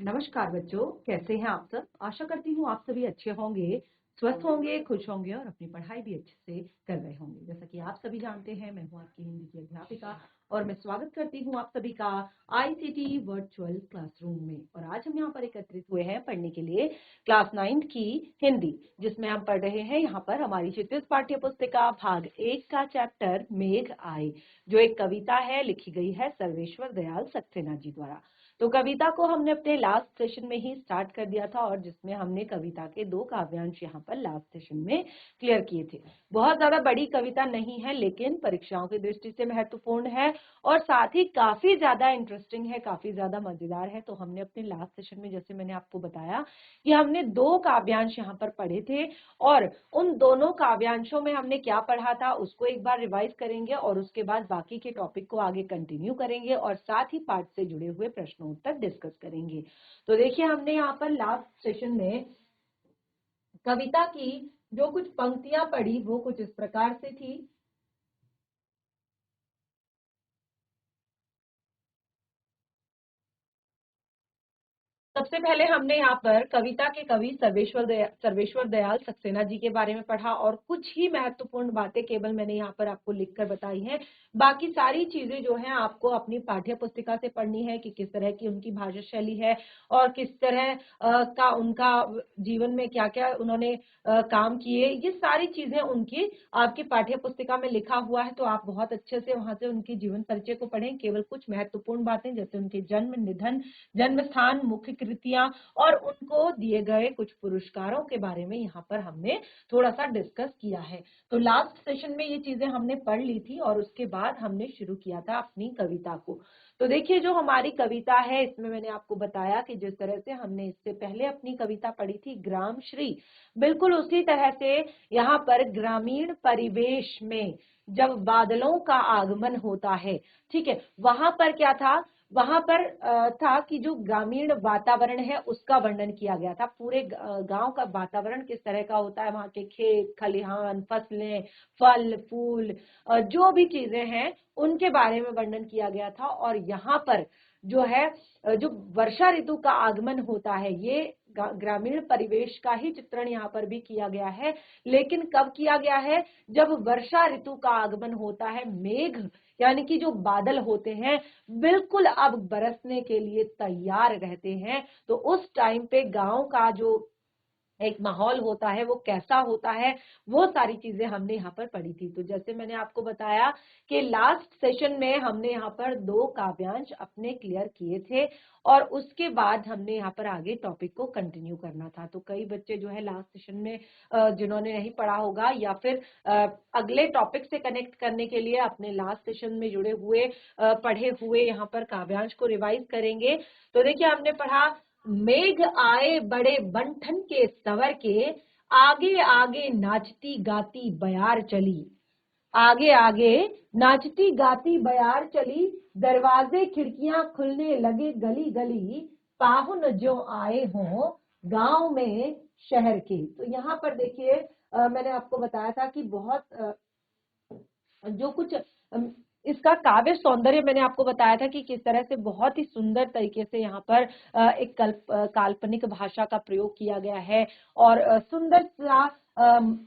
नमस्कार बच्चों, कैसे हैं आप सब। आशा करती हूँ आप सभी अच्छे होंगे, स्वस्थ होंगे, खुश होंगे और अपनी पढ़ाई भी अच्छे से कर रहे होंगे। जैसा कि आप सभी जानते हैं, मैं हूँ आपकी हिंदी की अध्यापिका और मैं स्वागत करती हूँ आप सभी का आईसीटी वर्चुअल क्लासरूम में। और आज हम यहाँ पर एकत्रित हुए हैं पढ़ने के लिए क्लास 9 की हिंदी, जिसमें हम पढ़ रहे हैं यहाँ पर हमारी चित्रित पाठ्य पुस्तिका भाग 1 का चैप्टर मेघ आए, जो एक कविता है, लिखी गई है सर्वेश्वर दयाल सक्सेना जी द्वारा। तो कविता को हमने अपने लास्ट सेशन में ही स्टार्ट कर दिया था और जिसमें हमने कविता के 2 काव्यांश यहाँ पर लास्ट सेशन में क्लियर किए थे। बहुत ज्यादा बड़ी कविता नहीं है, लेकिन परीक्षाओं की दृष्टि से महत्वपूर्ण है और साथ ही काफी ज्यादा इंटरेस्टिंग है, काफी ज्यादा मजेदार है। तो हमने अपने लास्ट सेशन में, जैसे मैंने आपको बताया, कि हमने 2 काव्यांश यहाँ पर पढ़े थे और उन दोनों काव्यांशों में हमने क्या पढ़ा था उसको एक बार रिवाइज करेंगे और उसके बाद बाकी के टॉपिक को आगे कंटिन्यू करेंगे और साथ ही पाठ से जुड़े हुए प्रश्नों उत्तर डिस्कस करेंगे। तो देखिए, हमने यहाँ पर लास्ट सेशन में कविता की जो कुछ पंक्तियां पढ़ी वो कुछ इस प्रकार से थी। सबसे पहले हमने यहाँ पर कविता के कवि सर्वेश्वर दयाल सक्सेना जी के बारे में पढ़ा और कुछ ही महत्वपूर्ण बातें केवल मैंने यहाँ पर आपको लिखकर बताई हैं। बाकी सारी चीजें जो हैं आपको अपनी पाठ्य पुस्तिका से पढ़नी है कि किस तरह की उनकी भाषा शैली है और किस तरह का उनका जीवन में क्या क्या उन्होंने काम किए। ये सारी चीजें उनकी आपकी पाठ्य पुस्तिका में लिखा हुआ है, तो आप बहुत अच्छे से वहां से उनकी जीवन परिचय को पढ़ें। केवल कुछ महत्वपूर्ण बातें जैसे उनके जन्म, निधन, जन्म स्थान, मुख्य कृतियां और उनको दिए गए कुछ पुरस्कारों के बारे में यहाँ पर हमने थोड़ा सा डिस्कस किया है। तो लास्ट सेशन में ये चीजें हमने पढ़ ली थी और उसके बाद हमने शुरू किया था अपनी कविता को। तो देखिए, जो हमारी कविता है इसमें मैंने आपको बताया कि जिस तरह से हमने इससे पहले अपनी कविता पढ़ी थी ग्राम श्री, बिल्कुल उसी तरह से यहाँ पर ग्रामीण परिवेश में जब बादलों का आगमन होता है, ठीक है, वहां पर क्या था, वहां पर था कि जो ग्रामीण वातावरण है उसका वर्णन किया गया था। पूरे गांव का वातावरण किस तरह का होता है, वहां के खेत खलिहान, फसलें, फल फूल, जो भी चीजें हैं उनके बारे में वर्णन किया गया था। और यहाँ पर जो है जो वर्षा ऋतु का आगमन होता है, ये ग्रामीण परिवेश का ही चित्रण यहाँ पर भी किया गया है। लेकिन कब किया गया है, जब वर्षा ऋतु का आगमन होता है, मेघ यानी कि जो बादल होते हैं बिल्कुल अब बरसने के लिए तैयार रहते हैं। तो उस टाइम पे गांव का जो एक माहौल होता है वो कैसा होता है, वो सारी चीजें हमने यहाँ पर पढ़ी थी। तो जैसे मैंने आपको बताया कि लास्ट सेशन में हमने यहाँ पर 2 काव्यांश अपने क्लियर किए थे और उसके बाद हमने यहाँ पर आगे टॉपिक को कंटिन्यू करना था। तो कई बच्चे जो है लास्ट सेशन में जिन्होंने नहीं पढ़ा होगा या फिर अगले टॉपिक से कनेक्ट करने के लिए अपने लास्ट सेशन में जुड़े हुए पढ़े हुए यहाँ पर काव्यांश को रिवाइज करेंगे। तो देखिए, हमने पढ़ा मेघ आए बड़े बंठन के सवर के, आगे आगे नाचती गाती बयार चली। आगे आगे नाचती गाती बयार चली, दरवाजे खिड़कियां खुलने लगे गली गली, पाहुन जो आए हों गांव में शहर के। तो यहाँ पर देखिए, मैंने आपको बताया था कि बहुत जो कुछ इसका काव्य सौंदर्य मैंने आपको बताया था कि किस तरह से बहुत ही सुंदर तरीके से यहाँ पर एक काल्पनिक भाषा का प्रयोग किया गया है और सुंदर सा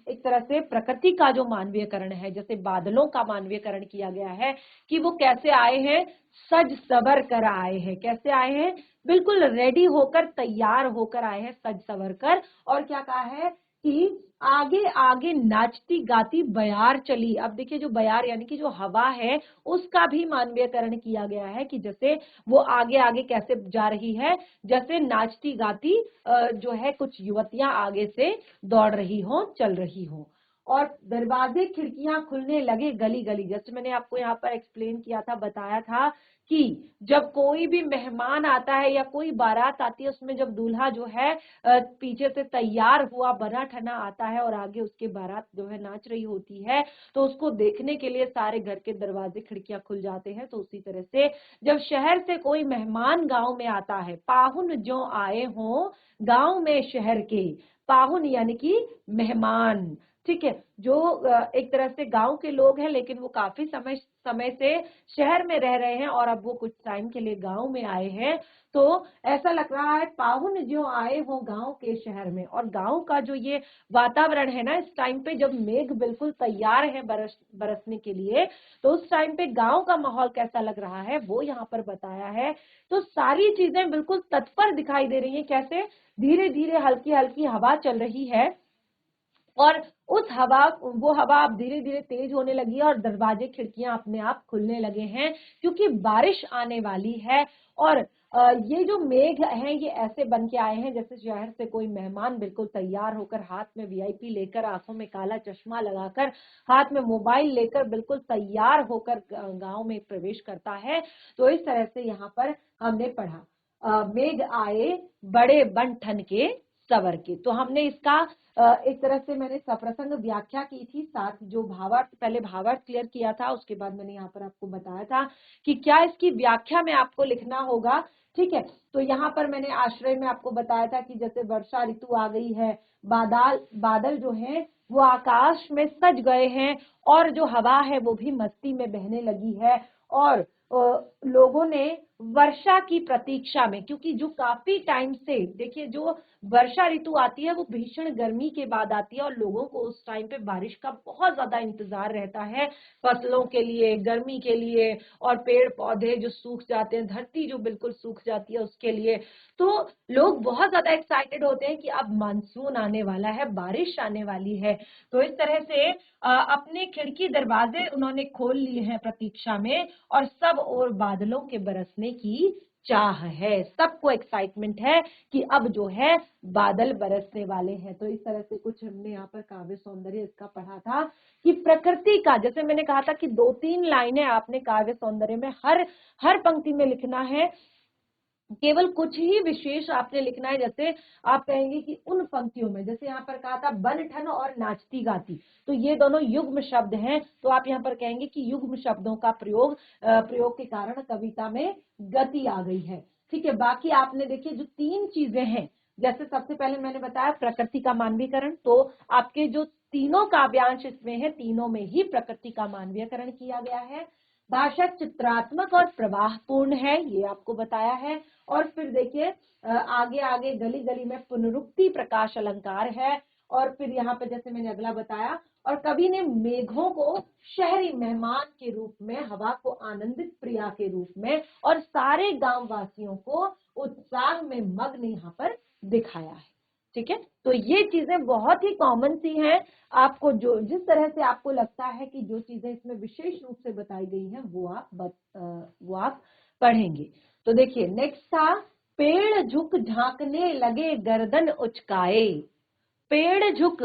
एक तरह से प्रकृति का जो मानवीयकरण है, जैसे बादलों का मानवीयकरण किया गया है कि वो कैसे आए हैं, सज सवर कर आए हैं। कैसे आए हैं, बिल्कुल रेडी होकर, तैयार होकर आए हैं, सज सवर कर। और क्या कहा है कि आगे आगे नाचती गाती बयार चली। अब देखिए, जो बयार यानी कि जो हवा है उसका भी मानवीयकरण किया गया है कि जैसे वो आगे आगे कैसे जा रही है, जैसे नाचती गाती जो है कुछ युवतियां आगे से दौड़ रही हो, चल रही हो। और दरवाजे खिड़कियां खुलने लगे गली गली, जैसे मैंने आपको यहाँ पर एक्सप्लेन किया था, बताया था कि जब कोई भी मेहमान आता है या कोई बारात आती है, उसमें जब दूल्हा जो है पीछे से तैयार हुआ बना ठना आता है और आगे उसके बारात जो है नाच रही होती है, तो उसको देखने के लिए सारे घर के दरवाजे खिड़कियां खुल जाते हैं। तो उसी तरह से जब शहर से कोई मेहमान गांव में आता है, पाहुन जो आए हों गांव में शहर के, पाहुन यानी कि मेहमान, ठीक है, जो एक तरह से गांव के लोग हैं लेकिन वो काफी समय समय से शहर में रह रहे हैं और अब वो कुछ टाइम के लिए गांव में आए हैं। तो ऐसा लग रहा है पाहुन जो आए हो गांव के शहर में, और गांव का जो ये वातावरण है ना, इस टाइम पे जब मेघ बिल्कुल तैयार है बरसने के लिए, तो उस टाइम पे गांव का माहौल कैसा लग रहा है वो यहाँ पर बताया है। तो सारी चीजें बिल्कुल तत्पर दिखाई दे रही है। कैसे? धीरे धीरे हल्की हल्की हवा चल रही है, और उस हवा वो हवा अब धीरे धीरे तेज होने लगी है और दरवाजे खिड़कियां अपने आप खुलने लगे हैं, क्योंकि बारिश आने वाली है। और ये जो मेघ हैं ये ऐसे बन के आए हैं जैसे शहर से कोई मेहमान बिल्कुल तैयार होकर, हाथ में वीआईपी लेकर, आंखों में काला चश्मा लगाकर, हाथ में मोबाइल लेकर बिल्कुल तैयार होकर गांव में प्रवेश करता है। तो इस तरह से यहाँ पर हमने पढ़ा मेघ आए बड़े बन ठन के सवर के। तो हमने इसका एक तरह से मैंने सप्रसंग व्याख्या की थी, साथ जो भावार्थ, पहले भावार्थ क्लियर किया था, उसके बाद मैंने यहाँ पर आपको बताया था कि क्या इसकी व्याख्या में आपको लिखना होगा। ठीक है, तो यहाँ पर मैंने आश्रय में आपको बताया था कि जैसे वर्षा ऋतु आ गई है, बादल जो है वो आकाश में सज गए हैं, और जो हवा है वो भी मस्ती में बहने लगी है, और लोगों ने वर्षा की प्रतीक्षा में, क्योंकि जो काफी टाइम से, देखिए जो वर्षा ऋतु आती है वो भीषण गर्मी के बाद आती है, और लोगों को उस टाइम पे बारिश का बहुत ज्यादा इंतजार रहता है, फसलों के लिए, गर्मी के लिए, और पेड़ पौधे जो सूख जाते हैं, धरती जो बिल्कुल सूख जाती है उसके लिए। तो लोग बहुत ज्यादा एक्साइटेड होते हैं कि अब मानसून आने वाला है, बारिश आने वाली है। तो इस तरह से अपने खिड़की दरवाजे उन्होंने खोल लिए हैं प्रतीक्षा में, और सब और बादलों के बरसने की चाह है, सबको एक्साइटमेंट है कि अब जो है बादल बरसने वाले हैं। तो इस तरह से कुछ हमने यहाँ पर काव्य सौंदर्य इसका पढ़ा था कि प्रकृति का, जैसे मैंने कहा था कि 2-3 लाइनें आपने काव्य सौंदर्य में हर पंक्ति में लिखना है, केवल कुछ ही विशेष आपने लिखना है। जैसे आप कहेंगे कि उन पंक्तियों में, जैसे यहाँ पर कहा था बन ठन और नाचती गाती, तो ये दोनों युग्म शब्द हैं, तो आप यहाँ पर कहेंगे कि युग्म शब्दों का प्रयोग के कारण कविता में गति आ गई है। ठीक है, बाकी आपने देखिए जो 3 चीजें हैं, जैसे सबसे पहले मैंने बताया प्रकृति का मानवीकरण, तो आपके जो तीनों काव्यांश इसमें है, तीनों में ही प्रकृति का मानवीकरण किया गया है। भाषा चित्रात्मक और प्रवाहपूर्ण है, ये आपको बताया है। और फिर देखिए आगे आगे गली गली में पुनरुक्ति प्रकाश अलंकार है। और फिर यहाँ पे जैसे मैंने अगला बताया, और कवि ने मेघों को शहरी मेहमान के रूप में, हवा को आनंदित प्रिया के रूप में, और सारे गांव वासियों को उत्साह में मग्न यहाँ पर दिखाया है। ठीक है, तो ये चीजें बहुत ही कॉमन सी हैं, आपको जो जिस तरह से आपको लगता है कि जो चीजें इसमें विशेष रूप से बताई गई हैं वो आप पढ़ेंगे। तो देखिए नेक्स्ट था, पेड़ झुक झांकने लगे गर्दन उचकाए। पेड़ झुक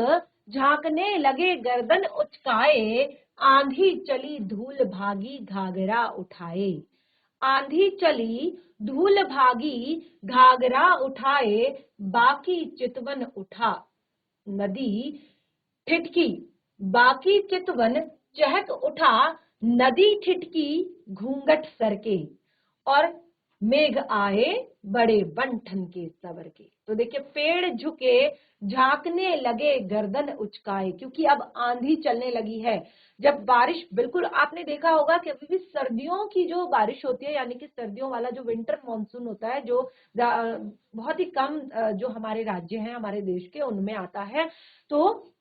झांकने लगे गर्दन उचकाए, आंधी चली धूल भागी घाघरा उठाए। आंधी चली धूल भागी घाघरा उठाए, बाकी चितवन उठा नदी ठिठकी। बाकी चितवन चहक उठा, नदी ठिठकी घूंघट सरके, और मेघ आए बड़े बन ठन के सवर के। तो देखिए पेड़ झुके, झांकने लगे गर्दन उचकाए, क्योंकि अब आंधी चलने लगी है। जब बारिश, बिल्कुल आपने देखा होगा कि अभी भी सर्दियों की जो बारिश होती है, यानी कि सर्दियों वाला जो विंटर मॉनसून होता है, जो बहुत ही कम जो हमारे राज्य हैं हमारे देश के, उनमें आता है। तो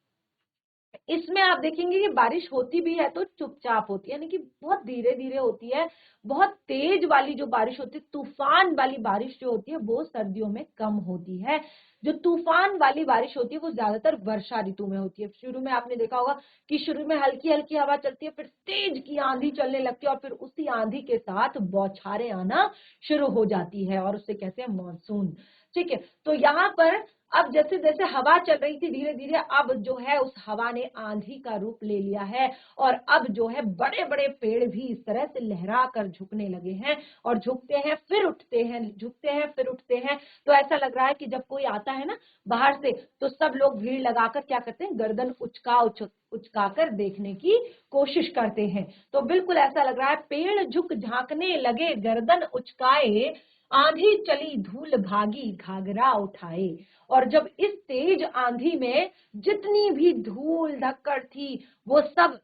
इसमें आप देखेंगे कि बारिश होती भी है तो चुपचाप होती है, यानी कि बहुत धीरे धीरे होती है। बहुत तेज वाली जो बारिश होती है, तूफान वाली बारिश जो होती है, वो सर्दियों में कम होती है। जो तूफान वाली बारिश होती है वो ज्यादातर वर्षा ऋतु में होती है। शुरू में आपने देखा होगा कि शुरू में हल्की हल्की हवा चलती है, फिर तेज की आंधी चलने लगती है, और फिर उसी आंधी के साथ बौछारें आना शुरू हो जाती है, और उससे कहते हैं मानसून। ठीक है, तो यहाँ पर अब जैसे जैसे हवा चल रही थी धीरे धीरे, अब जो है उस हवा ने आंधी का रूप ले लिया है, और अब जो है बड़े बड़े पेड़ भी इस तरह से लहरा कर झुकने लगे हैं, और झुकते हैं फिर उठते हैं, झुकते हैं फिर उठते हैं। तो ऐसा लग रहा है कि जब कोई आता है ना बाहर से, तो सब लोग भीड़ लगाकर क्या करते हैं, गर्दन उचका कर देखने की कोशिश करते हैं। तो बिल्कुल ऐसा लग रहा है, पेड़ झुक झांकने लगे गर्दन उचकाए, आंधी चली धूल भागी घाघरा उठाए। और जब इस तेज आंधी में जितनी भी धूल धक्कड़ थी वो सब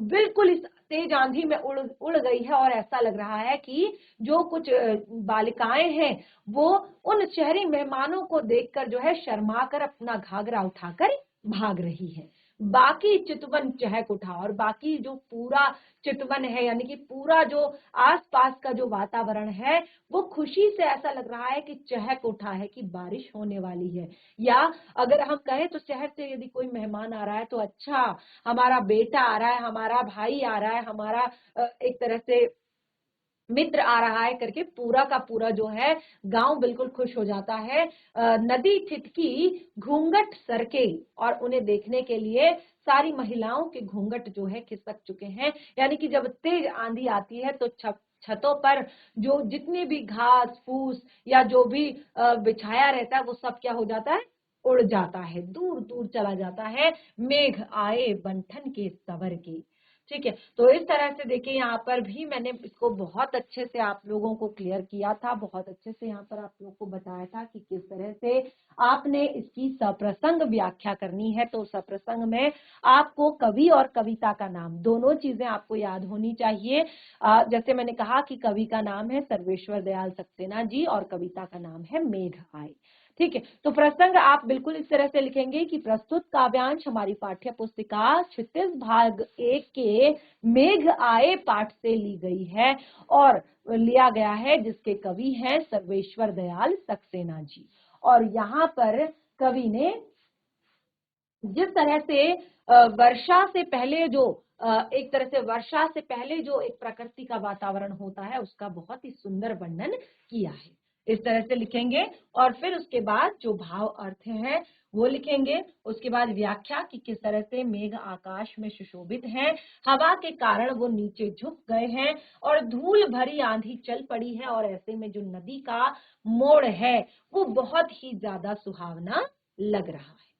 बिल्कुल इस तेज आंधी में उड़ उड़ गई है और ऐसा लग रहा है कि जो कुछ बालिकाएं हैं वो उन शहरी मेहमानों को देखकर जो है शर्मा कर अपना घाघरा उठाकर भाग रही है। बाकी चितवन चहक उठा और बाकी जो पूरा चितवन है यानी कि पूरा जो आसपास का जो वातावरण है वो खुशी से ऐसा लग रहा है कि चहक उठा है कि बारिश होने वाली है। या अगर हम कहें तो शहर से यदि कोई मेहमान आ रहा है तो अच्छा हमारा बेटा आ रहा है, हमारा भाई आ रहा है, हमारा एक तरह से मित्र आ रहा है करके पूरा का पूरा जो है गांव बिल्कुल खुश हो जाता है। नदी ठिठकी घूंघट सरके और उन्हें देखने के लिए सारी महिलाओं के घूंघट जो है खिसक चुके हैं। यानी कि जब तेज आंधी आती है तो छतों पर जो जितने भी घास फूस या जो भी बिछाया रहता है वो सब क्या हो जाता है, उड़ जाता है, दूर दूर चला जाता है। मेघ आए बंठन के सवर के। ठीक है, तो इस तरह से देखिए यहाँ पर भी मैंने इसको बहुत अच्छे से आप लोगों को क्लियर किया था, बहुत अच्छे से यहाँ पर आप लोगों को बताया था कि किस तरह से आपने इसकी सप्रसंग व्याख्या करनी है। तो सप्रसंग में आपको कवि और कविता का नाम दोनों चीजें आपको याद होनी चाहिए। जैसे मैंने कहा कि कवि का नाम है सर्वेश्वर दयाल सक्सेना जी और कविता का नाम है मेघ आए। ठीक है, तो प्रसंग आप बिल्कुल इस तरह से लिखेंगे कि प्रस्तुत काव्यांश हमारी पाठ्य पुस्तिका 36 भाग 1 के मेघ आए पाठ से ली गई है और लिया गया है जिसके कवि हैं सर्वेश्वर दयाल सक्सेना जी। और यहाँ पर कवि ने जिस तरह से वर्षा से पहले जो एक तरह से वर्षा से पहले जो एक प्रकृति का वातावरण होता है उसका बहुत ही सुंदर वर्णन किया है। इस तरह से लिखेंगे और फिर उसके बाद जो भाव अर्थ है वो लिखेंगे। उसके बाद व्याख्या कि किस तरह से मेघ आकाश में सुशोभित हैं, हवा के कारण वो नीचे झुक गए हैं और धूल भरी आंधी चल पड़ी है और ऐसे में जो नदी का मोड़ है वो बहुत ही ज्यादा सुहावना लग रहा है।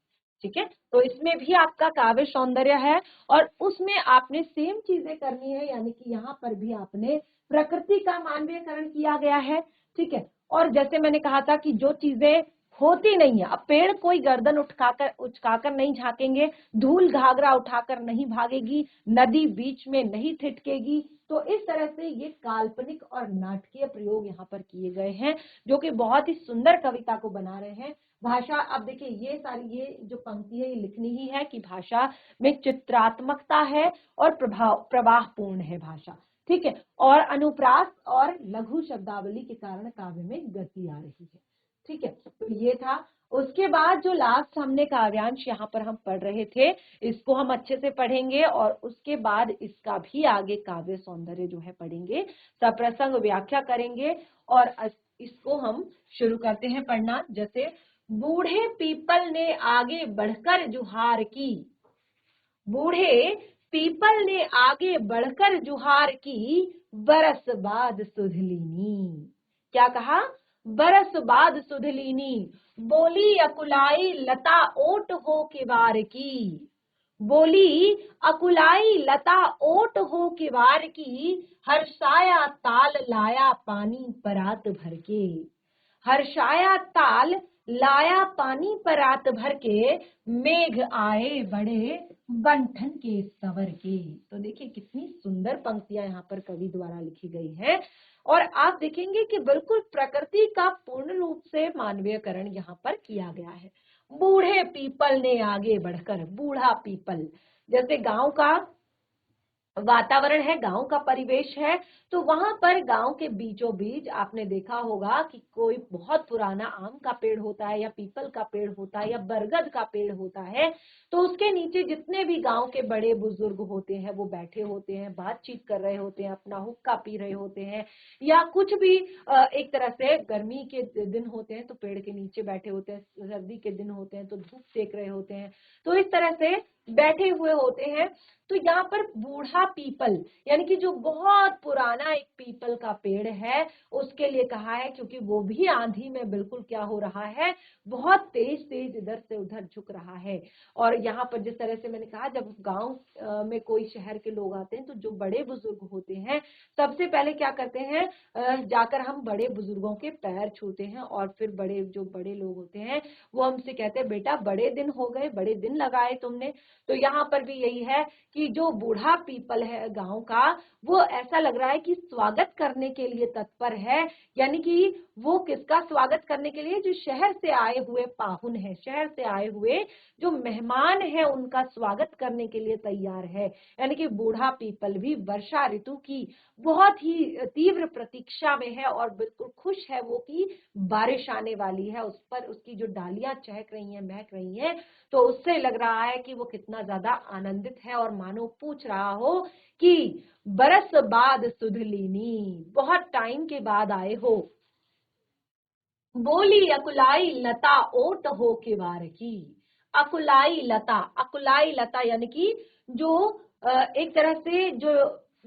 ठीक है, तो इसमें भी आपका काव्य सौंदर्य है और उसमें आपने सेम चीजें करनी है, यानी कि यहाँ पर भी आपने प्रकृति का मानवीयकरण किया गया है। ठीक है, और जैसे मैंने कहा था कि जो चीजें होती नहीं है, अब पेड़ कोई गर्दन उचकाकर नहीं झांकेंगे, धूल घाघरा उठाकर नहीं भागेगी, नदी बीच में नहीं ठिठकेगी। तो इस तरह से ये काल्पनिक और नाटकीय प्रयोग यहाँ पर किए गए हैं जो कि बहुत ही सुंदर कविता को बना रहे हैं। भाषा, अब देखिए ये सारी ये जो पंक्ति है ये लिखनी ही है कि भाषा में चित्रात्मकता है और प्रवाहपूर्ण है भाषा। ठीक है, और अनुप्रास और लघु शब्दावली के कारण काव्य में गति आ रही है। ठीक है, तो ये था। उसके बाद जो लास्ट हमने काव्यांश यहाँ पर हम पढ़ रहे थे इसको हम अच्छे से पढ़ेंगे और उसके बाद इसका भी आगे काव्य सौंदर्य जो है पढ़ेंगे, सप्रसंग व्याख्या करेंगे और इसको हम शुरू करते हैं पढ़ना। जैसे बूढ़े पीपल ने आगे बढ़कर जुहार की, बूढ़े पीपल ने आगे बढ़कर जुहार की, बरस बाद सुधलीनी। क्या कहा? बरस बाद सुधलीनी, बोली अकुलाई लता ओट हो किवार की, बोली अकुलाई लता ओट हो किवार की, हर्षाया ताल लाया पानी परात भर के, हर्षाया ताल लाया पानी परात भर के, मेघ आए बड़े बंठन के सवर के। तो देखिए कितनी सुंदर पंक्तियां यहाँ पर कवि द्वारा लिखी गई है और आप देखेंगे कि बिल्कुल प्रकृति का पूर्ण रूप से मानवीयकरण यहाँ पर किया गया है। बूढ़े पीपल ने आगे बढ़कर, बूढ़ा पीपल जैसे गांव का वातावरण है, गांव का परिवेश है, तो वहां पर गांव के बीचों बीच आपने देखा होगा कि कोई बहुत पुराना आम का पेड़ होता है या पीपल का पेड़ होता है या बरगद का पेड़ होता है, तो उसके नीचे जितने भी गांव के बड़े बुजुर्ग होते हैं वो बैठे होते हैं, बातचीत कर रहे होते हैं, अपना हुक्का पी रहे होते हैं या कुछ भी एक तरह से गर्मी के दिन होते हैं तो पेड़ के नीचे बैठे होते हैं, सर्दी के दिन होते हैं तो धूप सेक रहे होते हैं, तो इस तरह से बैठे हुए होते हैं। तो यहाँ पर बूढ़ा पीपल यानी कि जो बहुत पुराना एक पीपल का पेड़ है उसके लिए कहा है, क्योंकि वो भी आंधी में बिल्कुल क्या हो रहा है, बहुत तेज तेज इधर से उधर झुक रहा है। और यहाँ पर जिस तरह से मैंने कहा जब गांव में कोई शहर के लोग आते हैं तो जो बड़े बुजुर्ग होते हैं सबसे पहले क्या करते हैं, जाकर हम बड़े बुजुर्गों के पैर छूते हैं और फिर बड़े जो बड़े लोग होते हैं वो हमसे कहते हैं बेटा बड़े दिन हो गए, बड़े दिन लगाए तुमने, तो यहाँ पर भी यही है कि जो बूढ़ा पीपल है गांव का, वो ऐसा लग रहा है कि स्वागत करने के लिए तत्पर है। यानी कि वो किसका स्वागत करने के लिए? जो शहर से आए हुए पाहुन है, शहर से आए हुए जो मेहमान है, उनका स्वागत करने के लिए तैयार है। यानी कि बूढ़ा पीपल भी वर्षा ऋतु की बहुत ही तीव्र प्रतीक्षा में है और बिल्कुल खुश है वो कि बारिश आने वाली है। उस पर उसकी जो डालियां चहक रही हैं, महक रही हैं, तो उससे लग रहा है कि वो कितना ज्यादा आनंदित है और मानो पूछ रहा हो कि बरस बाद सुध लीनी, बहुत टाइम के बाद आए हो। बोली अकुलाई लता ओट हो के वार की। अकुलाई लता, अकुलाई लता यानी कि जो एक तरह से जो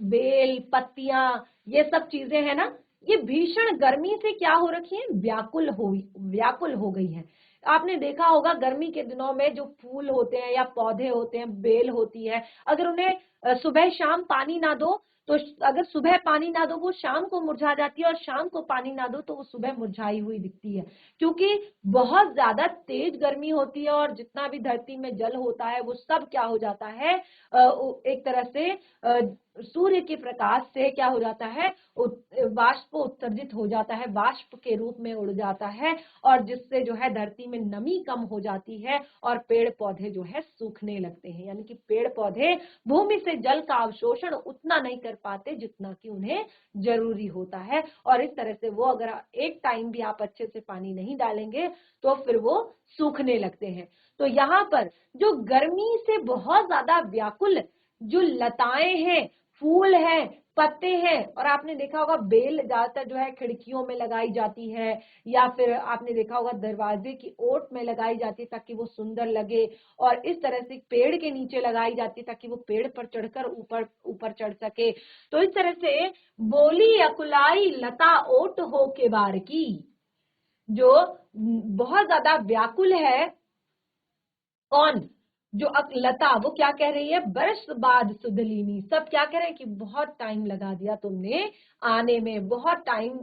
बेल पत्तियां ये सब चीजें हैं ना, ये भीषण गर्मी से क्या हो रखी है? व्याकुल हो गई है। आपने देखा होगा गर्मी के दिनों में जो फूल होते हैं या पौधे होते हैं, बेल होती है, अगर उन्हें सुबह शाम पानी ना दो, तो अगर सुबह पानी ना दो वो शाम को मुरझा जाती है, और शाम को पानी ना दो तो वो सुबह मुरझाई हुई दिखती है, क्योंकि बहुत ज्यादा तेज गर्मी होती है और जितना भी धरती में जल होता है वो सब क्या हो जाता है, एक तरह से सूर्य के प्रकाश से क्या हो जाता है, वाष्प उत्सर्जित हो जाता है, वाष्प के रूप में उड़ जाता है, और जिससे जो है धरती में नमी कम हो जाती है और पेड़ पौधे जो है सूखने लगते हैं। यानी कि पेड़ पौधे भूमि से जल का अवशोषण उतना नहीं कर पाते जितना कि उन्हें जरूरी होता है, और इस तरह से वो अगर एक टाइम भी आप अच्छे से पानी नहीं डालेंगे तो फिर वो सूखने लगते हैं। तो यहाँ पर जो गर्मी से बहुत ज्यादा व्याकुल जो लताएं हैं, फूल हैं, पत्ते हैं, और आपने देखा होगा बेल ज्यादातर जो है खिड़कियों में लगाई जाती है, या फिर आपने देखा होगा दरवाजे की ओट में लगाई जाती है ताकि वो सुंदर लगे, और इस तरह से पेड़ के नीचे लगाई जाती है ताकि वो पेड़ पर चढ़कर ऊपर ऊपर चढ़ सके। तो इस तरह से बोली अकुलाई लता ओट हो के बार की, जो बहुत ज्यादा व्याकुल है, कौन? जो लता, वो क्या कह रही है? बरस बाद सुधलीनी। सब क्या कह रहे हैं कि बहुत टाइम लगा दिया तुमने आने में, बहुत टाइम,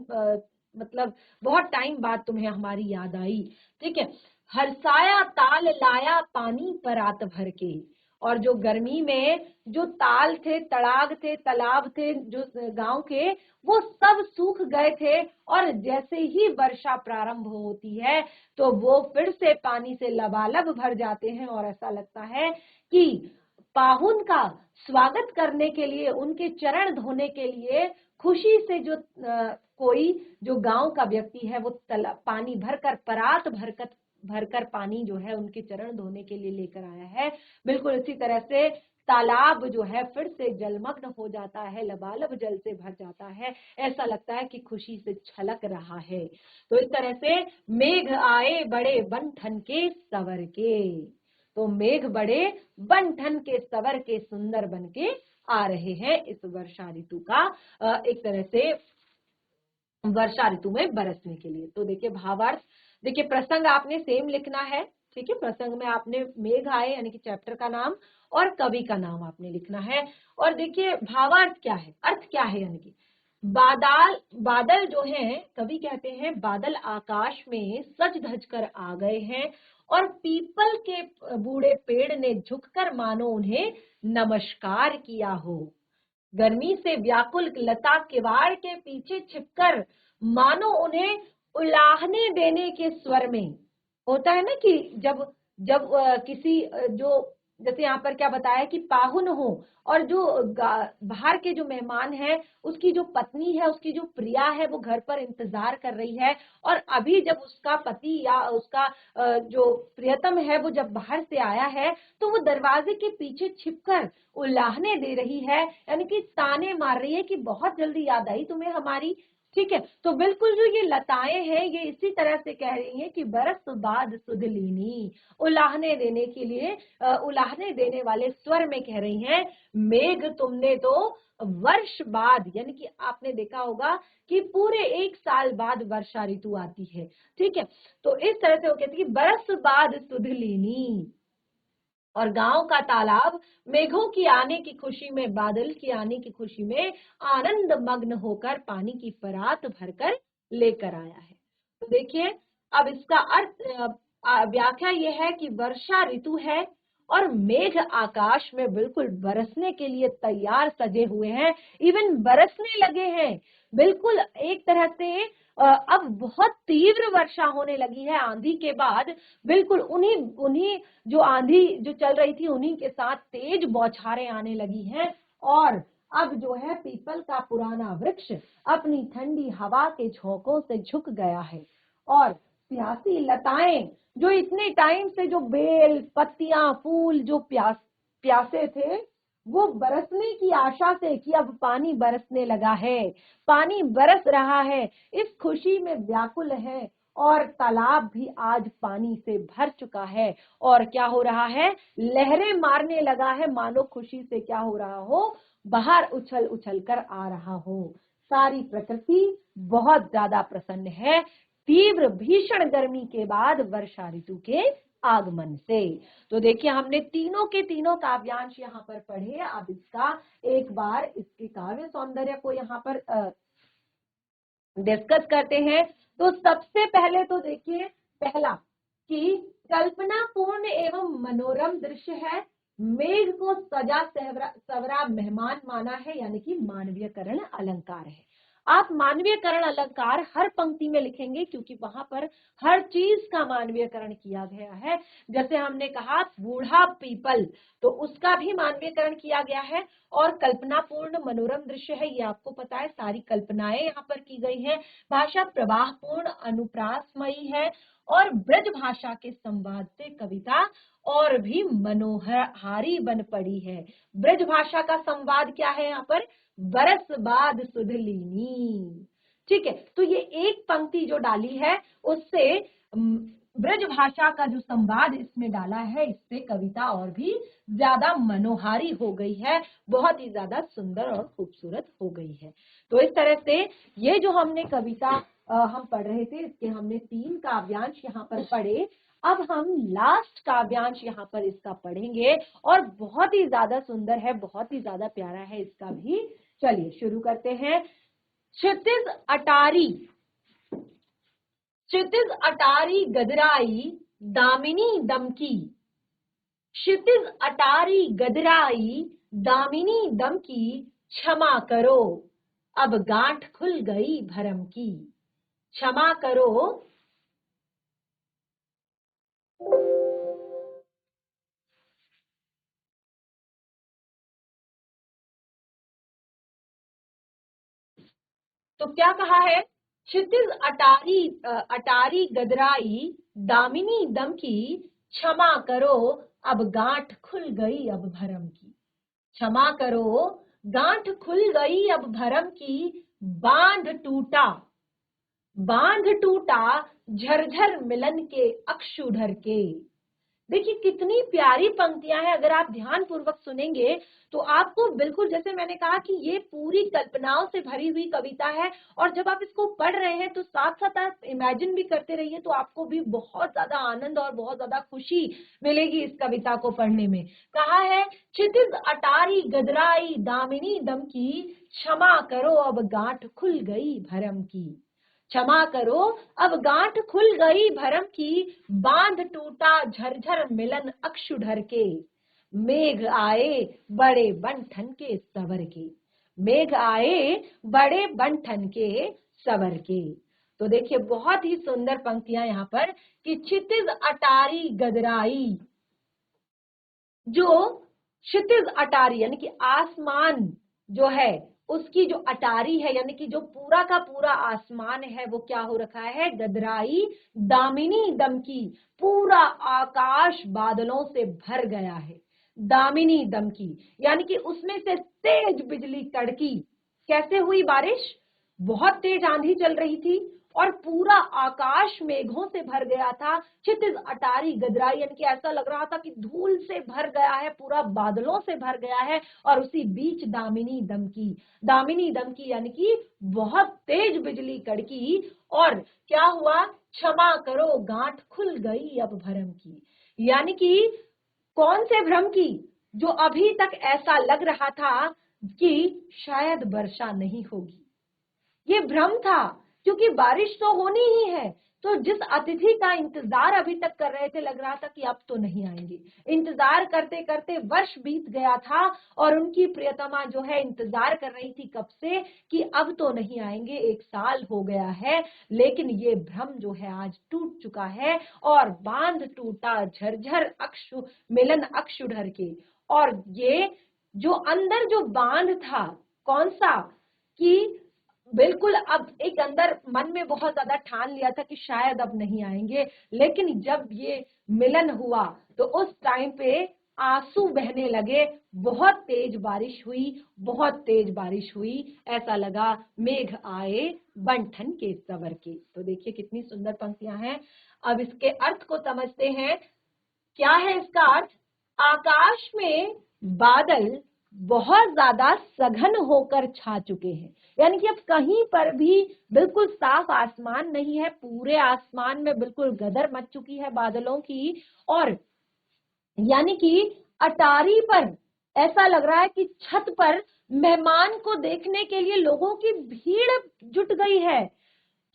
मतलब बहुत टाइम बाद तुम्हें हमारी याद आई। ठीक है। हरसाया ताल लाया पानी परात भर के, और जो गर्मी में जो ताल थे, तड़ाग थे, तालाब थे जो गांव के, वो सब सूख गए थे, और जैसे ही वर्षा प्रारंभ होती है तो वो फिर से पानी से लबालब भर जाते हैं, और ऐसा लगता है कि पाहुन का स्वागत करने के लिए, उनके चरण धोने के लिए खुशी से जो कोई जो गांव का व्यक्ति है वो पानी भरकर, परात भरकर पानी जो है उनके चरण धोने के लिए लेकर आया है। बिल्कुल इसी तरह से तालाब जो है फिर से जलमग्न हो जाता है, लबालब जल से भर जाता है, ऐसा लगता है कि खुशी से छलक रहा है। तो इस तरह से मेघ आए बड़े बन ठन के सवर के, तो मेघ बड़े बन ठन के सवर के सुंदर बन के आ रहे हैं इस वर्षा ऋतु का एक तरह से वर्षा ऋतु में बरसने के लिए। तो देखिए भावार्थ, देखिए प्रसंग आपने सेम लिखना है। ठीक है, प्रसंग में आपने मेघ आए यानी कि चैप्टर का नाम और कवि का नाम आपने लिखना है। और देखिए भावार्थ क्या है, अर्थ क्या है, यानी कि बादल जो हैं, कवि कहते हैं बादल आकाश में सज धज कर आ गए हैं, और पीपल के बूढ़े पेड़ ने झुककर मानो उन्हें नमस्कार किया हो। गर्मी से व्याकुल लता किवाड़ के पीछे छिपकर मानो उन्हें उलाहने देने के स्वर में, होता है ना कि जब जब किसी जो, जैसे यहाँ पर क्या बताया कि पाहुन हो, और जो बाहर के जो मेहमान है, उसकी जो पत्नी है, उसकी जो प्रिया है, वो घर पर इंतजार कर रही है, और अभी जब उसका पति या उसका जो प्रियतम है वो जब बाहर से आया है, तो वो दरवाजे के पीछे छिपकर उलाहने दे रही है, यानी कि ताने मार रही है कि बहुत जल्दी याद आई तुम्हें हमारी। ठीक है, तो बिल्कुल जो ये लताएं हैं ये इसी तरह से कह रही हैं कि बरस बाद सुधलीनी, उलाहने देने के लिए, उलाहने देने वाले स्वर में कह रही हैं, मेघ तुमने तो वर्ष बाद, यानी कि आपने देखा होगा कि पूरे 1 साल बाद वर्षा ऋतु आती है। ठीक है, तो इस तरह से वो कहती है बरस बाद सुधलीनी, और गांव का तालाब मेघों की आने की खुशी में, बादल की आने की खुशी में आनंद मग्न होकर पानी की परात भरकर लेकर आया है। तो देखिए अब इसका अर्थ, व्याख्या यह है कि वर्षा ऋतु है और मेघ आकाश में बिल्कुल बरसने के लिए तैयार सजे हुए हैं, इवन बरसने लगे हैं। बिल्कुल एक तरह से अब बहुत तीव्र वर्षा होने लगी है आंधी के बाद। बिल्कुल उन्हीं उन्हीं जो आंधी जो चल रही थी उन्हीं के साथ तेज बौछारें आने लगी हैं। और अब जो है पीपल का पुराना वृक्ष अपनी ठंडी हवा के झोंकों से झुक गया है, और प्यासी लताएं जो इतने टाइम से जो बेल पत्तियां फूल जो प्यासे थे, वो बरसने की आशा से कि अब पानी बरसने लगा है, पानी बरस रहा है, इस खुशी में व्याकुल है। और तालाब भी आज पानी से भर चुका है, और क्या हो रहा है, लहरें मारने लगा है, मानो खुशी से क्या हो रहा हो, बाहर उछल उछल कर आ रहा हो। सारी प्रकृति बहुत ज्यादा प्रसन्न है तीव्र भीषण गर्मी के बाद वर्षा ऋतु के आगमन से। तो देखिए हमने तीनों के तीनों काव्यांश यहाँ पर पढ़े। अब इसका एक बार इसके काव्य सौंदर्य को यहाँ पर डिस्कस करते हैं। तो सबसे पहले तो देखिए पहला कि कल्पनापूर्ण एवं मनोरम दृश्य है, मेघ को सजा सवरा मेहमान माना है, यानी कि मानवीयकरण अलंकार है। आप मानवीयकरण अलंकार हर पंक्ति में लिखेंगे क्योंकि वहां पर हर चीज का मानवीयकरण किया गया है। जैसे हमने कहा बूढ़ा पीपल, तो उसका भी मानवीयकरण किया गया है। और कल्पनापूर्ण मनोरम दृश्य है, ये आपको पता है, सारी कल्पनाएं यहाँ पर की गई हैं। भाषा प्रवाहपूर्ण अनुप्रासमयी है, और ब्रज भाषा के संवाद से कविता और भी मनोहारी बन पड़ी है। ब्रज भाषा का संवाद क्या है यहाँ पर, बरस बाद सुध लीनी। ठीक है, तो ये एक पंक्ति जो डाली है उससे ब्रज भाषा का जो संवाद इसमें डाला है, इससे कविता और भी ज्यादा मनोहारी हो गई है, बहुत ही ज्यादा सुंदर और खूबसूरत हो गई है। तो इस तरह से ये जो हमने कविता हम पढ़ रहे थे, इसके हमने 3 काव्यांश यहाँ पर पढ़े। अब हम लास्ट काव्यांश यहाँ पर इसका पढ़ेंगे, और बहुत ही ज्यादा सुंदर है, बहुत ही ज्यादा प्यारा है इसका भी। चलिए शुरू करते हैं। क्षितिज अटारी, क्षितिज अटारी गदराई दामिनी दमकी, क्षितिज अटारी गदराई दामिनी दमकी, क्षमा करो अब गांठ खुल गई भरम की। क्षमा करो तो क्या कहा है, क्षितिज अटारी गदराई दामिनी दमकी, क्षमा करो अब गांठ खुल गई अब भरम की। क्षमा करो गांठ खुल गई अब भरम की, बांध टूटा झरझर मिलन के अक्षुढर के। देखिए कितनी प्यारी पंक्तियां हैं, अगर आप ध्यान पूर्वक सुनेंगे तो आपको बिल्कुल, जैसे मैंने कहा कि ये पूरी कल्पनाओं से भरी हुई कविता है, और जब आप इसको पढ़ रहे हैं तो साथ साथ आप इमेजिन भी करते रहिए, तो आपको भी बहुत ज्यादा आनंद और बहुत ज्यादा खुशी मिलेगी इस कविता को पढ़ने में। कहा है क्षितिज अटारी गदराई दामिनी दमकी, क्षमा करो अब गांठ खुल गई भरम की। क्षमा करो अब गांठ खुल गई भरम की, बांध टूटा झरझर मिलन अक्षुढर के। मेघ आए बड़े बंठन के सवर के, मेघ आए बड़े बंठन के सवर के। तो देखिए बहुत ही सुंदर पंक्तियां यहाँ पर कि क्षितिज अटारी गदराई, जो क्षितिज अटारी यानी कि आसमान जो है उसकी जो अटारी है, यानी कि जो पूरा का पूरा आसमान है वो क्या हो रखा है, गदराई दामिनी दमकी, पूरा आकाश बादलों से भर गया है। दामिनी दमकी यानी कि उसमें से तेज बिजली कड़की। कैसे हुई बारिश, बहुत तेज आंधी चल रही थी और पूरा आकाश मेघों से भर गया था। क्षितिज अटारी गदराई यानी कि ऐसा लग रहा था कि धूल से भर गया है, पूरा बादलों से भर गया है, और उसी बीच दामिनी दमकी, दामिनी दमकी यानी कि बहुत तेज बिजली कड़की। और क्या हुआ, क्षमा करो गांठ खुल गई अब भरम की, यानी कि कौन से भ्रम की, जो अभी तक ऐसा लग रहा था कि शायद वर्षा नहीं होगी, ये भ्रम था, क्योंकि बारिश तो होनी ही है, तो जिस अतिथि का इंतजार अभी तक कर रहे थे, लग रहा था कि अब तो नहीं आएंगे। इंतजार करते करते वर्ष बीत गया था और उनकी प्रियतमा जो है इंतजार कर रही थी कब से कि अब तो नहीं आएंगे, 1 साल हो गया है। लेकिन ये भ्रम जो है आज टूट चुका है और बांध टूटा झरझर अक्षु मिलन अक्षुधर के। और ये जो अंदर जो बांध था, कौन सा, कि बिल्कुल अब एक अंदर मन में बहुत ज्यादा ठान लिया था कि शायद अब नहीं आएंगे, लेकिन जब ये मिलन हुआ तो उस टाइम पे आंसू बहने लगे। बहुत तेज बारिश हुई, बहुत तेज बारिश हुई, ऐसा लगा मेघ आए बंठन के सवर के। तो देखिए कितनी सुंदर पंक्तियां हैं। अब इसके अर्थ को समझते हैं। क्या है इसका अर्थ? आकाश में बादल बहुत ज्यादा सघन होकर छा चुके हैं, यानी कि अब कहीं पर भी बिल्कुल साफ आसमान नहीं है, पूरे आसमान में बिल्कुल गदर मच चुकी है बादलों की। और यानी कि अटारी पर ऐसा लग रहा है कि छत पर मेहमान को देखने के लिए लोगों की भीड़ जुट गई है।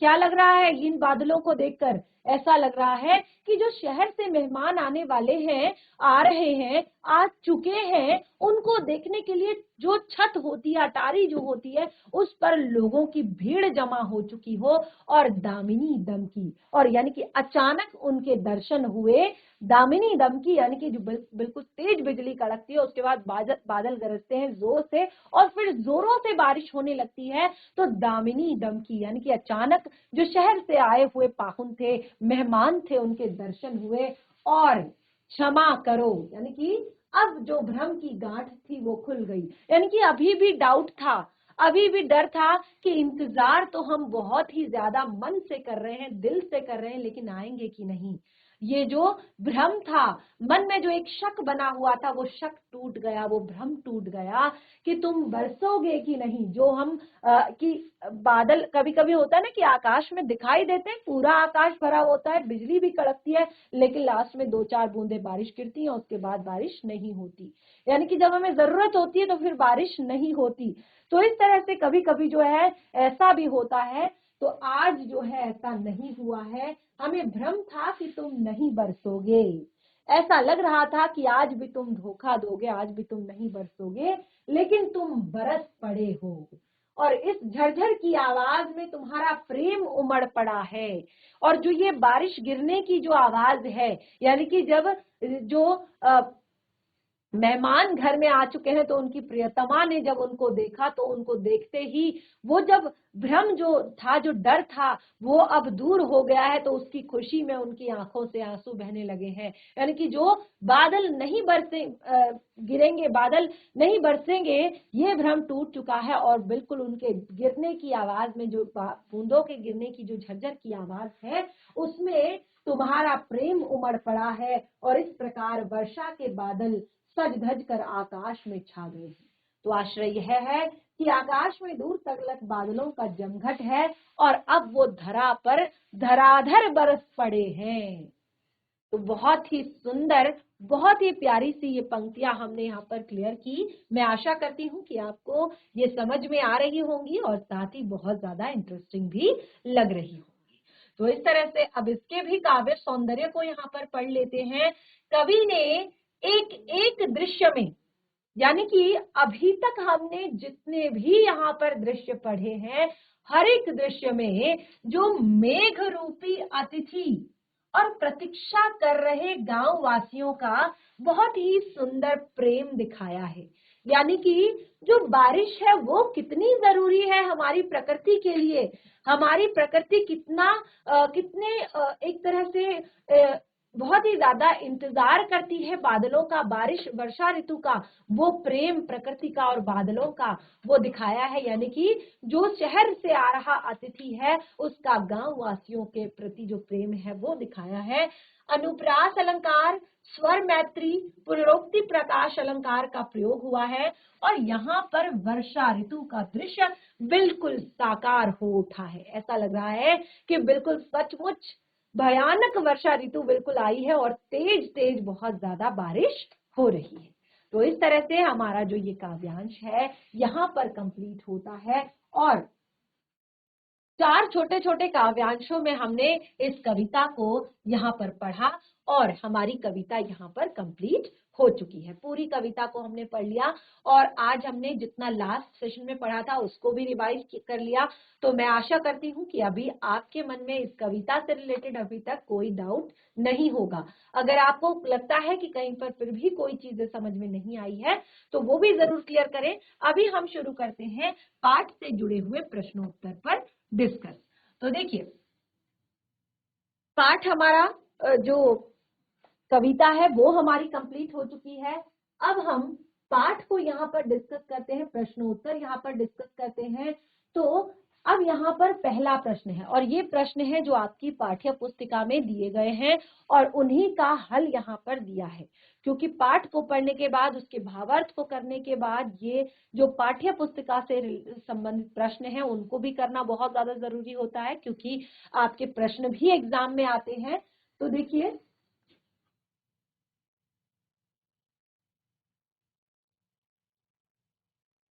क्या लग रहा है इन बादलों को देखकर? ऐसा लग रहा है कि जो शहर से मेहमान आने वाले हैं, आ रहे हैं, आ चुके हैं, उनको देखने के लिए जो छत होती है, अटारी जो होती है, उस पर लोगों की भीड़ जमा हो चुकी हो और दामिनी दमकी, और यानी कि अचानक उनके दर्शन हुए। दामिनी दमकी यानी कि जो बिल्कुल तेज बिजली कड़कती है, उसके बाद बादल गरजते हैं जोर से और फिर जोरों से बारिश होने लगती है। तो दामिनी दमकी यानी कि अचानक जो शहर से आए हुए पाहुन थे, मेहमान थे, उनके दर्शन हुए। और क्षमा करो यानी कि अब जो भ्रम की गांठ थी वो खुल गई, यानी कि अभी भी डाउट था, अभी भी डर था कि इंतजार तो हम बहुत ही ज्यादा मन से कर रहे हैं, दिल से कर रहे हैं, लेकिन आएंगे कि नहीं। ये जो भ्रम था, मन में जो एक शक बना हुआ था, वो शक टूट गया, वो भ्रम टूट गया कि तुम बरसोगे कि नहीं। जो हम कि बादल कभी कभी होता है ना कि आकाश में दिखाई देते हैं, पूरा आकाश भरा होता है, बिजली भी कड़कती है, लेकिन लास्ट में 2-4 बूंदे बारिश गिरती है, उसके बाद बारिश नहीं होती। यानी कि जब हमें जरूरत होती है तो फिर बारिश नहीं होती। तो इस तरह से कभी कभी जो है ऐसा भी होता है। तो आज जो है ऐसा नहीं हुआ है। हमें भ्रम था कि तुम नहीं बरसोगे, ऐसा लग रहा था कि आज भी तुम धोखा दोगे, आज भी तुम नहीं बरसोगे, लेकिन तुम बरस पड़े हो। और इस झरझर की आवाज में तुम्हारा प्रेम उमड़ पड़ा है। और जो ये बारिश गिरने की जो आवाज है, यानी कि जब जो मेहमान घर में आ चुके हैं तो उनकी प्रियतमा ने जब उनको देखा, तो उनको देखते ही वो जब भ्रम जो था, जो डर था, वो अब दूर हो गया है। तो उसकी खुशी में उनकी आंखों से आंसू बहने लगे हैं। यानी कि जो बादल नहीं बरसे गिरेंगे, बादल नहीं बरसेंगे, ये भ्रम टूट चुका है। और बिल्कुल उनके गिरने की आवाज में, जो बूंदों के गिरने की जो झरझर की आवाज है, उसमें तुम्हारा प्रेम उमड़ पड़ा है। और इस प्रकार वर्षा के बादल सज धज कर आकाश में छा गए हैं। तो आश्चर्य यह है कि आकाश में दूर तक बादलों का जमघट है और अब वो धरा पर धराधर बरस पड़े हैं। तो बहुत ही सुंदर, बहुत ही प्यारी सी ये पंक्तियां हमने यहाँ पर क्लियर की। मैं आशा करती हूँ कि आपको ये समझ में आ रही होंगी और साथ ही बहुत ज्यादा इंटरेस्टिंग भी लग रही होंगी। तो इस तरह से अब इसके भी काव्य सौंदर्य को यहाँ पर पढ़ लेते हैं। कवि ने एक एक दृश्य में, यानी कि अभी तक हमने जितने भी यहाँ पर दृश्य पढ़े हैं, हर एक दृश्य में जो मेघ रूपी अतिथि और प्रतीक्षा कर रहे गांव वासियों का बहुत ही सुंदर प्रेम दिखाया है। यानी कि जो बारिश है वो कितनी जरूरी है हमारी प्रकृति के लिए। हमारी प्रकृति कितने एक तरह से बहुत ही ज्यादा इंतजार करती है बादलों का, बारिश वर्षा ऋतु का। वो प्रेम प्रकृति का और बादलों का वो दिखाया है। यानी कि जो शहर से आ रहा अतिथि है, उसका गांव वासियों के प्रति जो प्रेम है वो दिखाया है। अनुप्रास अलंकार, स्वर मैत्री, पुनरोक्ति प्रकाश अलंकार का प्रयोग हुआ है। और यहाँ पर वर्षा ऋतु का दृश्य बिल्कुल साकार हो उठा है। ऐसा लग रहा है कि बिल्कुल सचमुच भयानक वर्षा ऋतु बिल्कुल आई है और तेज तेज बहुत ज्यादा बारिश हो रही है। तो इस तरह से हमारा जो ये काव्यांश है यहाँ पर कंप्लीट होता है। और 4 छोटे छोटे काव्यांशों में हमने इस कविता को यहाँ पर पढ़ा और हमारी कविता यहाँ पर कंप्लीट हो चुकी है। पूरी कविता को हमने पढ़ लिया और आज हमने जितना लास्ट सेशन में पढ़ा था उसको भी रिवाइज कर लिया। तो मैं आशा करती हूँ कि अभी आपके मन में इस कविता से रिलेटेड अभी तक कोई डाउट नहीं होगा। अगर आपको लगता है कि कहीं पर फिर भी कोई चीजें समझ में नहीं आई है तो वो भी जरूर क्लियर करें। अभी हम शुरू करते हैं पाठ से जुड़े हुए प्रश्नोत्तर पर डिस्कस। तो देखिए, पाठ हमारा जो कविता है वो हमारी कंप्लीट हो चुकी है। अब हम पाठ को यहाँ पर डिस्कस करते हैं, प्रश्नोत्तर यहाँ पर डिस्कस करते हैं। तो अब यहाँ पर पहला प्रश्न है और ये प्रश्न है जो आपकी पाठ्य पुस्तिका में दिए गए हैं और उन्हीं का हल यहाँ पर दिया है, क्योंकि पाठ को पढ़ने के बाद उसके भावार्थ को करने के बाद ये जो पाठ्य पुस्तिका से संबंधित प्रश्न है उनको भी करना बहुत ज्यादा जरूरी होता है, क्योंकि आपके प्रश्न भी एग्जाम में आते हैं। तो देखिए,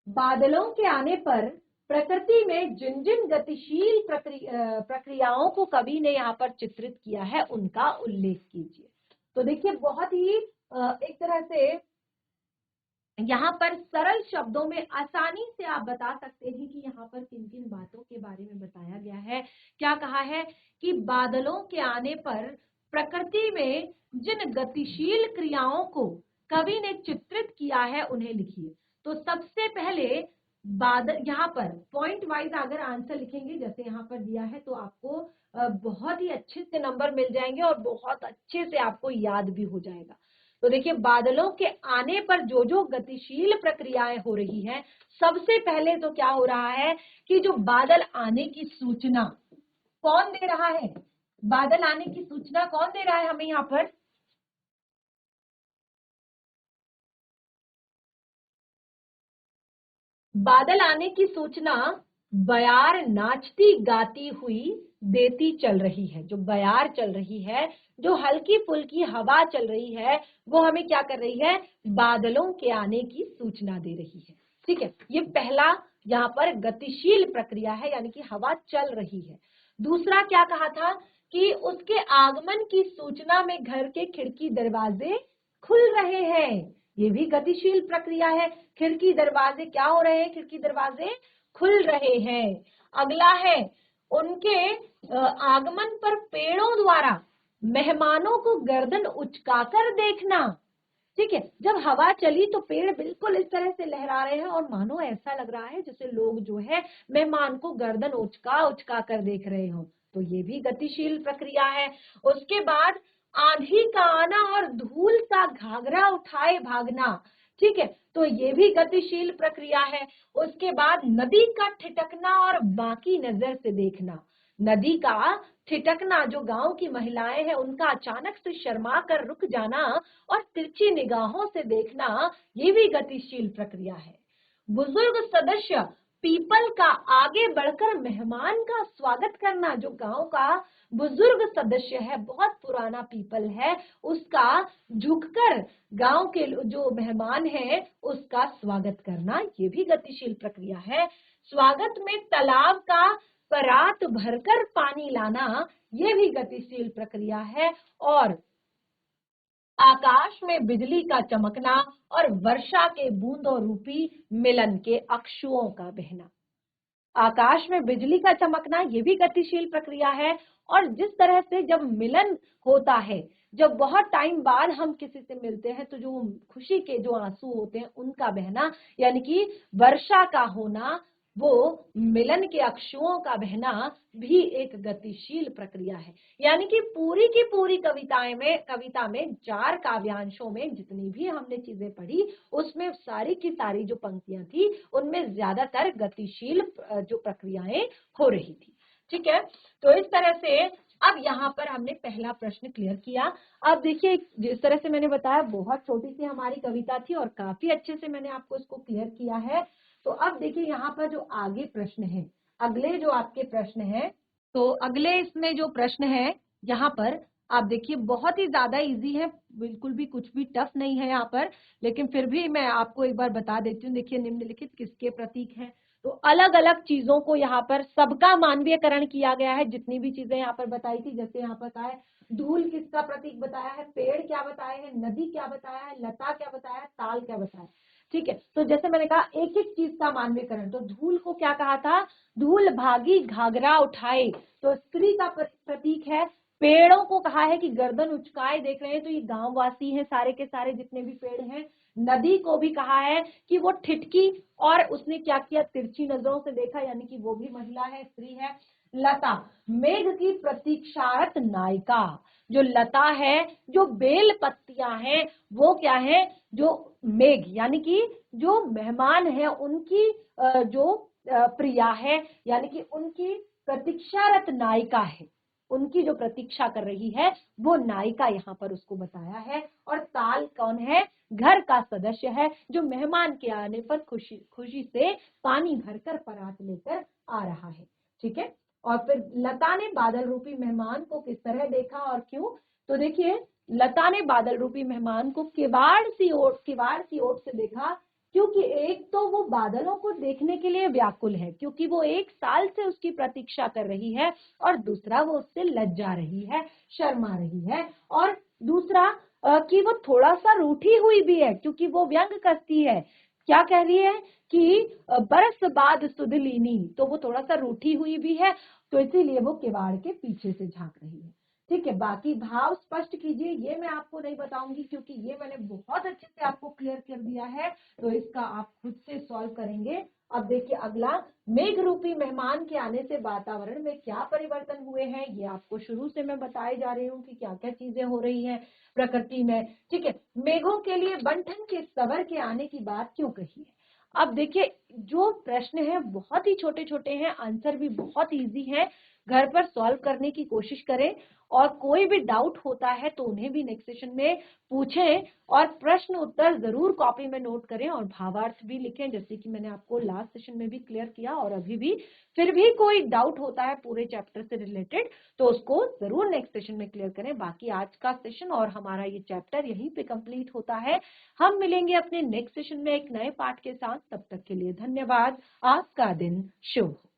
बादलों के आने पर प्रकृति में जिन जिन गतिशील प्रक्रियाओं को कवि ने यहाँ पर चित्रित किया है उनका उल्लेख कीजिए। तो देखिए, बहुत ही एक तरह से यहाँ पर सरल शब्दों में आसानी से आप बता सकते हैं कि यहाँ पर किन किन बातों के बारे में बताया गया है। क्या कहा है कि बादलों के आने पर प्रकृति में जिन गतिशील क्रियाओं को कवि ने चित्रित किया है उन्हें लिखिए। तो सबसे पहले बादल, यहाँ पर पॉइंट वाइज अगर आंसर लिखेंगे जैसे यहाँ पर दिया है तो आपको बहुत ही अच्छे से नंबर मिल जाएंगे और बहुत अच्छे से आपको याद भी हो जाएगा। तो देखिए, बादलों के आने पर जो जो गतिशील प्रक्रियाएं हो रही हैं, सबसे पहले तो क्या हो रहा है कि जो बादल आने की सूचना कौन दे रहा है, बादल आने की सूचना कौन दे रहा है हमें यहाँ पर, बादल आने की सूचना बयार नाचती गाती हुई देती चल रही है। जो बयार चल रही है, जो हल्की फुल्की हवा चल रही है, वो हमें क्या कर रही है, बादलों के आने की सूचना दे रही है। ठीक है, ये पहला यहाँ पर गतिशील प्रक्रिया है, यानी कि हवा चल रही है। दूसरा क्या कहा था कि उसके आगमन की सूचना में घर के खिड़की दरवाजे खुल रहे हैं। ये भी गतिशील प्रक्रिया है। खिड़की दरवाजे क्या हो रहे हैं, खिड़की दरवाजे खुल रहे हैं। अगला है उनके आगमन पर पेड़ों द्वारा मेहमानों को गर्दन उचकाकर देखना। ठीक है, जब हवा चली तो पेड़ बिल्कुल इस तरह से लहरा रहे हैं और मानो ऐसा लग रहा है जैसे लोग जो है मेहमान को गर्दन उचका उचका कर देख रहे हो। तो ये भी गतिशील प्रक्रिया है। उसके बाद आंधी का आना और धूल सा घाघरा उठाए भागना। ठीक है, तो ये भी गतिशील प्रक्रिया है। उसके बाद नदी का ठिठकना और बाकी नजर से देखना। नदी का ठिठकना, जो गांव की महिलाएं हैं उनका अचानक से शर्मा कर रुक जाना और तिरछी निगाहों से देखना, ये भी गतिशील प्रक्रिया है। बुजुर्ग सदस्य पीपल का आगे बढ़कर मेहमान का स्वागत करना। जो गांव का बुजुर्ग सदस्य है, बहुत पुराना पीपल है, उसका झुककर गांव के जो मेहमान है उसका स्वागत करना, ये भी गतिशील प्रक्रिया है। स्वागत में तालाब का परात भरकर पानी लाना, ये भी गतिशील प्रक्रिया है। और आकाश में बिजली का चमकना और वर्षा के बूंदों रूपी मिलन के अक्षुओं का बहना। आकाश में बिजली का चमकना, ये भी गतिशील प्रक्रिया है। और जिस तरह से जब मिलन होता है, जब बहुत टाइम बाद हम किसी से मिलते हैं तो जो खुशी के जो आंसू होते हैं उनका बहना, यानी कि वर्षा का होना, वो मिलन के अक्षुओं का बहना भी एक गतिशील प्रक्रिया है। यानी कि पूरी की पूरी कविता में 4 काव्यांशों में जितनी भी हमने चीजें पढ़ी उसमें सारी की सारी जो पंक्तियां थी उनमें ज्यादातर गतिशील जो प्रक्रियाएं हो रही थी। ठीक है, तो इस तरह से अब यहाँ पर हमने पहला प्रश्न क्लियर किया। अब देखिए, जिस तरह से मैंने बताया बहुत छोटी सी हमारी कविता थी और काफी अच्छे से मैंने आपको इसको क्लियर किया है। तो अब देखिए यहाँ पर जो आगे प्रश्न है, अगले जो आपके प्रश्न है, तो अगले इसमें जो प्रश्न है यहाँ पर आप देखिए बहुत ही ज्यादा इजी है, बिल्कुल भी कुछ भी टफ नहीं है यहाँ पर, लेकिन फिर भी मैं आपको एक बार बता देती हूँ। देखिए, निम्नलिखित किसके प्रतीक हैं, तो अलग अलग चीजों को यहाँ पर सबका मानवीयकरण किया गया है, जितनी भी चीजें यहाँ पर बताई थी। जैसे यहाँ पर कहा है धूल किसका प्रतीक बताया है, पेड़ क्या बताया है, नदी क्या बताया है, लता क्या बताया है, ताल क्या बताया है। ठीक है, तो जैसे मैंने कहा एक एक चीज का मानवीयकरण। तो धूल को क्या कहा था, धूल भागी घाघरा उठाए, तो स्त्री का प्रतीक है। पेड़ों को कहा है कि गर्दन उचकाए देख रहे हैं, तो ये गांव वासी हैं सारे के सारे जितने भी पेड़ हैं। नदी को भी कहा है कि वो ठिठकी और उसने क्या किया, तिरछी नजरों से देखा, यानी कि वो भी महिला है, स्त्री है। लता मेघ की प्रतीक्षारत नायिका, जो लता है, जो बेल पत्तियां हैं, वो क्या है, जो मेघ यानी कि जो मेहमान है उनकी जो प्रिया है, यानी कि उनकी प्रतीक्षारत नायिका है, उनकी जो प्रतीक्षा कर रही है वो नायिका यहाँ पर उसको बताया है। और ताल कौन है, घर का सदस्य है, जो मेहमान के आने पर खुशी खुशी से पानी भरकर परात लेकर आ रहा है। ठीक है, और फिर लता ने बादल रूपी मेहमान को किस तरह देखा और क्यों, तो देखिए लता ने बादल रूपी मेहमान को किवाड़ सी ओट से देखा, क्योंकि एक तो वो बादलों को देखने के लिए व्याकुल है, क्योंकि वो 1 साल से उसकी प्रतीक्षा कर रही है, और दूसरा वो उससे लज्जा रही है, शर्मा रही है, और दूसरा कि वो थोड़ा सा रूठी हुई भी है, क्योंकि वो व्यंग कसती है। क्या कह रही है कि बरस बाद सुध लीनी, तो वो थोड़ा सा रूठी हुई भी है, तो इसीलिए वो किवाड़ के पीछे से झांक रही है। ठीक है, बाकी भाव स्पष्ट कीजिए, ये मैं आपको नहीं बताऊंगी क्योंकि ये मैंने बहुत अच्छे से आपको क्लियर कर दिया है, तो इसका आप खुद से सॉल्व करेंगे। अब देखिए अगला, मेघ रूपी मेहमान के आने से वातावरण में क्या परिवर्तन हुए हैं, ये आपको शुरू से मैं बताए जा रही हूँ कि क्या क्या चीजें हो रही हैं प्रकृति में। ठीक है, मेघों के लिए बंठन के सवर के आने की बात क्यों कही है। अब देखिए जो प्रश्न है बहुत ही छोटे छोटे हैं, आंसर भी बहुत इजी है, घर पर सॉल्व करने की कोशिश करें, और कोई भी डाउट होता है तो उन्हें भी नेक्स्ट सेशन में पूछें, और प्रश्न उत्तर जरूर कॉपी में नोट करें और भावार्थ भी लिखें, जैसे कि मैंने आपको लास्ट सेशन में भी क्लियर किया, और अभी भी फिर भी कोई डाउट होता है पूरे चैप्टर से रिलेटेड तो उसको जरूर नेक्स्ट सेशन में क्लियर करें। बाकी आज का सेशन और हमारा ये चैप्टर यहीं पे कंप्लीट होता है। हम मिलेंगे अपने नेक्स्ट सेशन में एक नए पार्ट के साथ, तब तक के लिए धन्यवाद। आपका दिन शुभ हो।